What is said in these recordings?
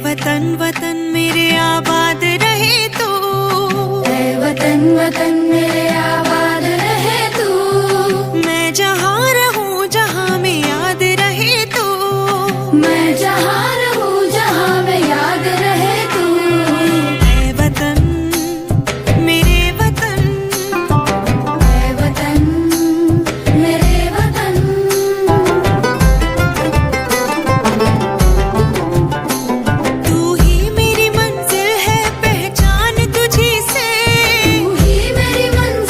वतन वतन मेरे आबाद रहे तू, ऐ वतन वतन मेरे आबाद रहे तू। मैं जहाँ रहूं जहाँ में याद रहे तू, मैं जहाँ रहूं जहाँ में याद रहे तू। ऐ वतन मेरे वतन, ऐ वतन मेरे वतन। तू ही मेरी मंजिल है पहचान तुझी से, तू ही मेरी मंजिल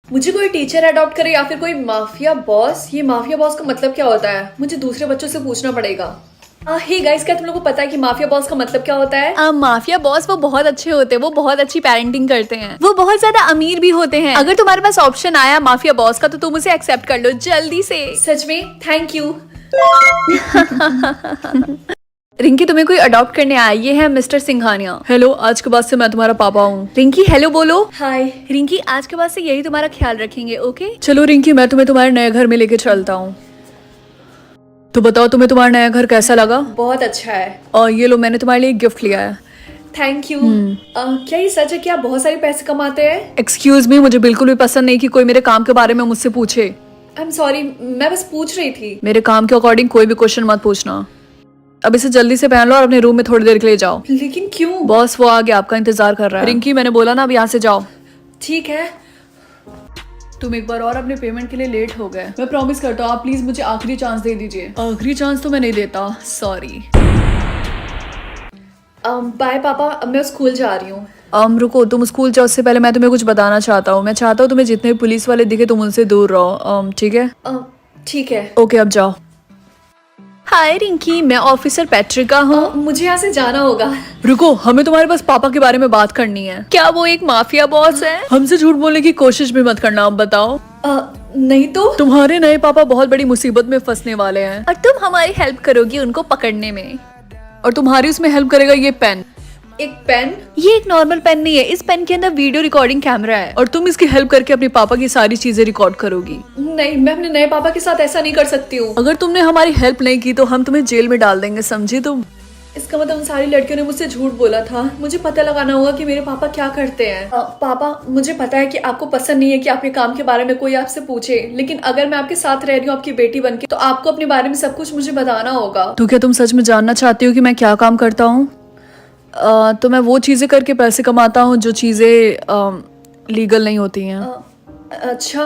मुझे कोई टीचर अडॉप्ट करे या फिर कोई माफिया बॉस। ये माफिया बॉस का मतलब क्या होता है? मुझे दूसरे बच्चों से पूछना पड़ेगा। हे गाइस, क्या तुम लोगों को पता है कि माफिया बॉस का मतलब क्या होता है? माफिया बॉस वो बहुत अच्छे होते हैं, वो बहुत अच्छी पेरेंटिंग करते हैं, वो बहुत ज्यादा अमीर भी होते हैं। अगर तुम्हारे पास ऑप्शन आया माफिया बॉस का तो तुम उसे एक्सेप्ट कर लो जल्दी से। सच में? Thank you. रिंकी, तुम्हें कोई अडॉप्ट करने आया? ये है मिस्टर सिंघानिया। हेलो, आज के बाद से मैं तुम्हारा पापा हूँ। रिंकी हेलो बोलो। हाय। रिंकी, आज के बाद से यही तुम्हारा ख्याल रखेंगे, ओके? चलो रिंकी, मैं तुम्हें तुम्हारे नए घर में लेके चलता हूँ। तो बताओ तुम्हें तुम्हारा नया घर कैसा लगा? बहुत अच्छा है। और ये लो, मैंने तुम्हारे लिए एक गिफ्ट लिया है। Thank you. क्या ये सच है कि आप बहुत सारे पैसे कमाते हैं? एक्सक्यूज मी, मुझे बिल्कुल भी पसंद नहीं कि कोई मेरे काम के बारे में मुझसे पूछे। आई एम सॉरी, मैं बस पूछ रही थी। मेरे काम के अकॉर्डिंग कोई भी क्वेश्चन मत पूछना। अब इसे जल्दी से पहन लो और अपने रूम में थोड़ी देर के लिए जाओ। लेकिन क्यों? बॉस वो आ गया, आपका इंतजार कर रहा है। रिंकी, मैंने बोला ना, अब यहाँ से जाओ। ठीक है। तुम एक बार और अपने पेमेंट के लिए लेट हो गए। मैं प्रॉमिस करता हूँ, आप प्लीज मुझे आखिरी चांस दे दीजिए। आखिरी चांस तो मैं नहीं देता, सॉरी। बाय पापा, अब मैं स्कूल जा रही हूँ। रुको, तुम स्कूल जाओ उससे पहले मैं तुम्हें कुछ बताना चाहता हूँ। मैं चाहता हूँ तुम्हें जितने भी पुलिस वाले दिखे तुम उनसे दूर रहो, ठीक है? ठीक है। ओके, अब जाओ। हाय रिंकी, मैं ऑफिसर पेट्रिका हूँ। मुझे यहाँ से जाना होगा। रुको, हमें तुम्हारे पास पापा के बारे में बात करनी है। क्या वो एक माफिया बॉस है? हमसे झूठ बोलने की कोशिश भी मत करना। अब बताओ। नहीं तो? तुम्हारे नए पापा बहुत बड़ी मुसीबत में फंसने वाले हैं और तुम हमारी हेल्प करोगी उनको पकड़ने में। और तुम्हारी उसमें हेल्प करेगा ये पेन। एक पेन? ये एक नॉर्मल पेन नहीं है, इस पेन के अंदर वीडियो रिकॉर्डिंग कैमरा है। और तुम इसकी हेल्प करके अपने पापा की सारी चीजें रिकॉर्ड करोगी। नहीं, मैं अपने नए पापा के साथ ऐसा नहीं कर सकती हूँ। अगर तुमने हमारी हेल्प नहीं की तो हम तुम्हें जेल में डाल देंगे, समझी तुम? इसका मतलब उन सारी लड़कियों ने मुझसे झूठ बोला था। मुझे पता लगाना होगा कि मेरे पापा क्या करते हैं। पापा, मुझे पता है कि आपको पसंद नहीं है कि आपके काम के बारे में कोई आपसे पूछे, लेकिन अगर मैं आपके साथ रह रही हूँ आपकी बेटी बनके, तो आपको अपने बारे में सब कुछ मुझे बताना होगा। तो क्या तुम सच में जानना चाहती हो कि मैं क्या काम करता हूँ? तो मैं वो चीजें करके पैसे कमाता हूँ जो चीजें लीगल नहीं होती हैं। अच्छा,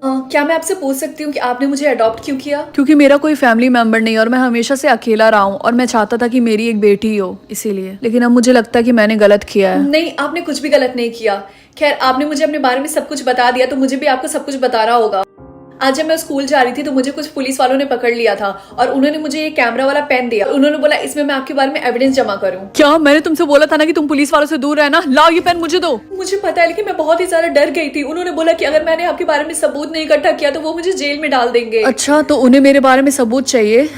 क्या मैं आपसे पूछ सकती हूँ कि आपने मुझे अडॉप्ट क्यों किया? क्योंकि मेरा कोई फैमिली मेंबर नहीं और मैं हमेशा से अकेला रहा हूँ और मैं चाहता था कि मेरी एक बेटी हो, इसीलिए। लेकिन अब मुझे लगता है कि मैंने गलत किया है। नहीं, आपने कुछ भी गलत नहीं किया। खैर, आपने मुझे अपने बारे में सब कुछ बता दिया, तो मुझे भी आपको सब कुछ बताना होगा। आज जब मैं स्कूल जा रही थी तो मुझे कुछ पुलिस वालों ने पकड़ लिया था और उन्होंने मुझे ये कैमरा वाला पेन दिया। उन्होंने बोला इसमें मैं आपके बारे में एविडेंस जमा करूं। क्या मैंने तुमसे बोला था ना कि तुम पुलिस वालों से दूर रहना? लाओ ये पेन मुझे दो। मुझे पता है, लेकिन मैं बहुत ही ज्यादा डर गई थी। उन्होंने बोला कि अगर मैंने आपके बारे में सबूत नहीं इकट्ठा किया तो वो मुझे जेल में डाल देंगे। अच्छा, तो उन्हें मेरे बारे में सबूत चाहिए?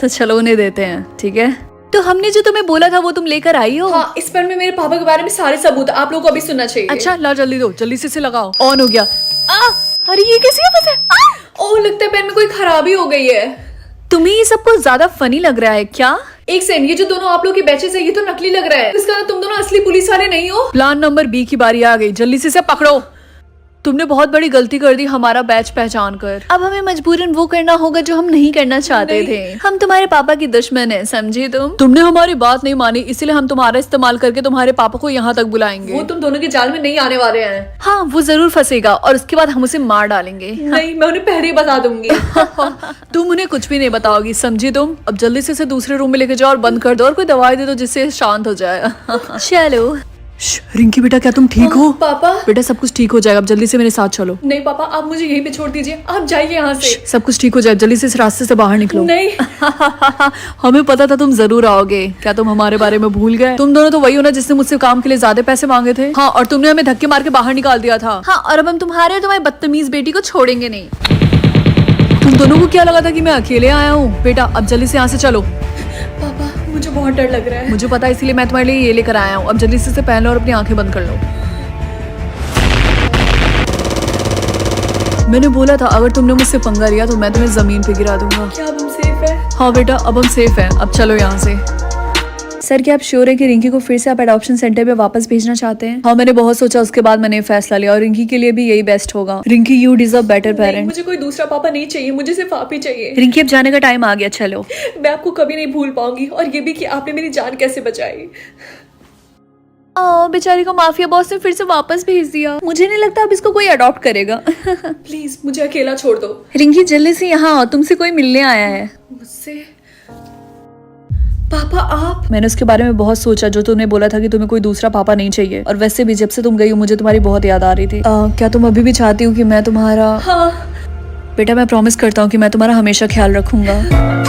तो चलो उन्हें देते हैं, ठीक है? तो हमने जो तुम्हें बोला था वो तुम लेकर आई हो? हाँ, इस पेन में मेरे पापा के बारे में सारे सबूत। आप लोगों को अभी सुनना चाहिए। अच्छा, ला जल्दी दो, जल्दी से इसे लगाओ। ऑन हो गया। अरे ये कैसे है? ओह, लगता है पेन में कोई खराबी हो गई है। तुम्हें ये सब कुछ ज्यादा फनी लग रहा है क्या? एक सेकंड, ये जो दोनों आप लोग के बैचेस है ये तो नकली लग रहा है। इसका तुम दोनों असली पुलिस वाले नहीं हो। प्लान नंबर बी की बारी आ गई, जल्दी से इसे पकड़ो। तुमने बहुत बड़ी गलती कर दी हमारा बैच पहचान कर। अब हमें मजबूरन वो करना होगा जो हम नहीं करना चाहते थे। हम तुम्हारे पापा की दुश्मन है, समझी तुम? तुमने हमारी बात नहीं मानी, इसलिए हम तुम्हारा इस्तेमाल करके तुम्हारे पापा को यहाँ तक बुलाएंगे। वो तुम दोनों के जाल में नहीं आने वाले हैं। हाँ, वो जरूर फंसेगा और उसके बाद हम उसे मार डालेंगे। नहीं, मैं उन्हें पहले ही बता दूंगी। तुम उन्हें कुछ भी नहीं बताओगी, समझी तुम? अब जल्दी से इसे दूसरे रूम में लेके जाओ और बंद कर दो और कोई दवाई दे दो जिससे शांत हो जाए। चलो। रिंकी बेटा, क्या तुम ठीक हो? पापा। बेटा, सब कुछ ठीक हो जाएगा, अब जल्दी से मेरे साथ चलो। नहीं पापा, आप मुझे यहीं पे छोड़ दीजिए। आप जाइए यहाँ से। सब कुछ ठीक हो जाए, जल्दी से इस रास्ते से बाहर निकलो। नहीं। हमें पता था तुम जरूर आओगे। क्या तुम हमारे बारे में भूल गए? तुम दोनों तो वही हो ना जिसने मुझसे काम के लिए ज्यादा पैसे मांगे थे। हाँ, और तुमने हमें धक्के मार के बाहर निकाल दिया था। हाँ, और अब हम तुम्हारे और तुम्हारी बदतमीज बेटी को छोड़ेंगे नहीं। तुम दोनों को क्या लगा था कि मैं अकेले आया हूँ? बेटा, अब जल्दी से यहाँ से चलो। पापा, मुझे बहुत डर लग रहा है। मुझे पता है, इसीलिए मैं तुम्हारे लिए ये लेकर आया हूँ। अब जल्दी से इसे पहन लो और अपनी आंखें बंद कर लो। मैंने बोला था अगर तुमने मुझसे पंगा लिया तो मैं तुम्हें जमीन पे गिरा दूंगा। क्या अब हम सेफ है? हाँ बेटा, अब हम सेफ हैं। अब चलो यहाँ से। सर, क्या आप श्योर है कि रिंकी को फिर से आप एडॉप्शन सेंटर पे वापस भेजना चाहते हैं? हाँ, मैंने बहुत सोचा, उसके बाद मैंने फैसला लिया और रिंकी के लिए भी यही बेस्ट होगा। Rinki, you deserve better parent. मुझे कोई दूसरा पापा नहीं चाहिए, मुझे सिर्फ आप ही चाहिए। रिंकी, अब जाने का टाइम आ गया, चलो। मैं आपको कभी नहीं भूल पाऊंगी, और ये भी कि आपने मेरी जान कैसे बचाई। बेचारी को माफिया बॉस ने फिर से वापस भेज दिया। मुझे नहीं लगता अब इसको कोई अडॉप्ट करेगा। प्लीज मुझे अकेला छोड़ दो। रिंकी, जल्दी से यहाँ आओ, तुमसे कोई मिलने आया है। मुझसे? पापा आप? मैंने उसके बारे में बहुत सोचा, जो तुमने बोला था कि तुम्हें कोई दूसरा पापा नहीं चाहिए। और वैसे भी जब से तुम गई हो मुझे तुम्हारी बहुत याद आ रही थी। क्या तुम अभी भी चाहती हो कि मैं तुम्हारा? हाँ। बेटा मैं प्रॉमिस करता हूँ कि मैं तुम्हारा हमेशा ख्याल रखूंगा।